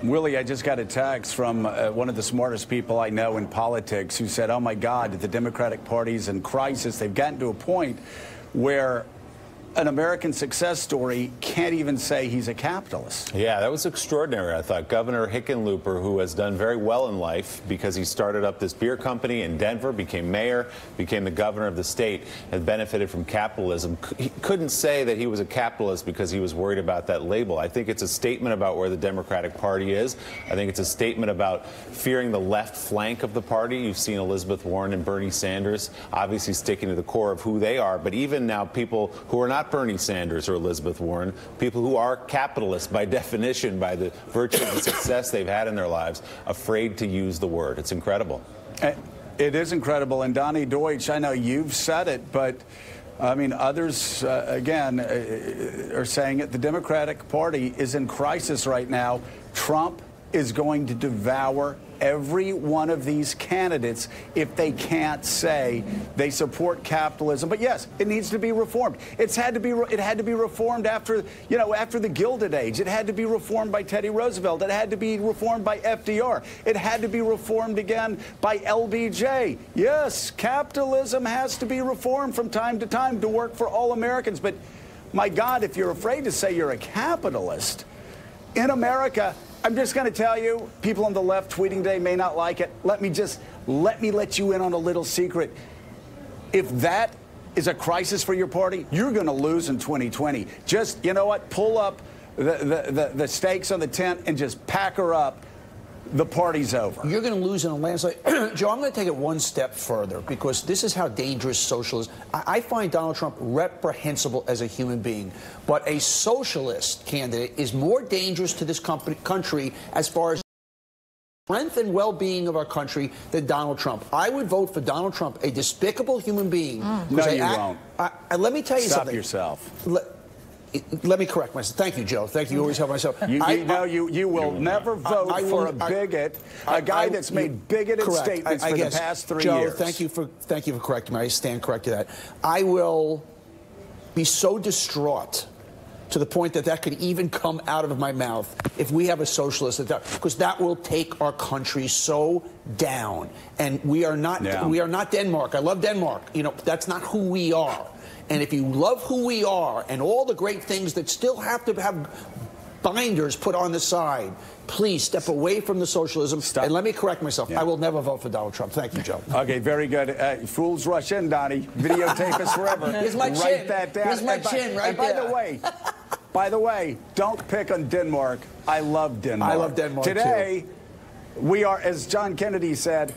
Willie, I just got a text from one of the smartest people I know in politics who said, oh, my God, the Democratic Party's in crisis. They've gotten to a point where an American success story can't even say he's a capitalist. Yeah, that was extraordinary, I thought. Governor Hickenlooper, who has done very well in life because he started up this beer company in Denver, became mayor, became the governor of the state, and benefited from capitalism. He couldn't say that he was a capitalist because he was worried about that label. I think it's a statement about where the Democratic Party is. I think it's a statement about fearing the left flank of the party. You've seen Elizabeth Warren and Bernie Sanders obviously sticking to the core of who they are, but even now people who are not Bernie Sanders or Elizabeth Warren, people who are capitalists by definition, by the virtue of the success they've had in their lives, afraid to use the word. It's incredible. It is incredible. And Donnie Deutsch, I know you've said it, but I mean, others, again, are saying it. The Democratic Party is in crisis right now. Trump is going to devour every one of these candidates if they can't say they support capitalism. But yes, it needs to be reformed. It had to be reformed after, after the Gilded Age. It had to be reformed by Teddy Roosevelt. It had to be reformed by FDR. It had to be reformed again by LBJ. Yes, capitalism has to be reformed from time to time to work for all Americans. But my God, if you're afraid to say you're a capitalist in America, I'm just going to tell you, people on the left tweeting today may not like it. Let me let you in on a little secret. If that is a crisis for your party, you're going to lose in 2020. Just, you know what, pull up the stakes on the tent and just pack her up. The party's over. You're going to lose in a landslide. Joe, I'm going to take it one step further because this is how dangerous socialism is. I find Donald Trump reprehensible as a human being, but a socialist candidate is more dangerous to this country as far as strength and well-being of our country than Donald Trump. I would vote for Donald Trump, a despicable human being. No, you won't. Let me tell you something. Stop yourself. Let me correct myself. Thank you, Joe. Thank you. You always help myself. You will never vote for a bigot, a guy that's made bigoted statements for the past 3 years. Joe, thank you for correcting me. I stand corrected that. I will be so distraught to the point that could even come out of my mouth if we have a socialist, because that will take our country so down. And we are not Denmark. I love Denmark. That's not who we are. And if you love who we are and all the great things that still have to have binders put on the side, please step away from the socialism. And let me correct myself. Yeah. I will never vote for Donald Trump. Thank you, Joe. Okay, very good. Fools rush in, Donnie. Videotape us forever. Here's my chin. Write that down. Here's my chin right there. By the way, don't pick on Denmark. I love Denmark. I love Denmark, Today, we are, as John Kennedy said,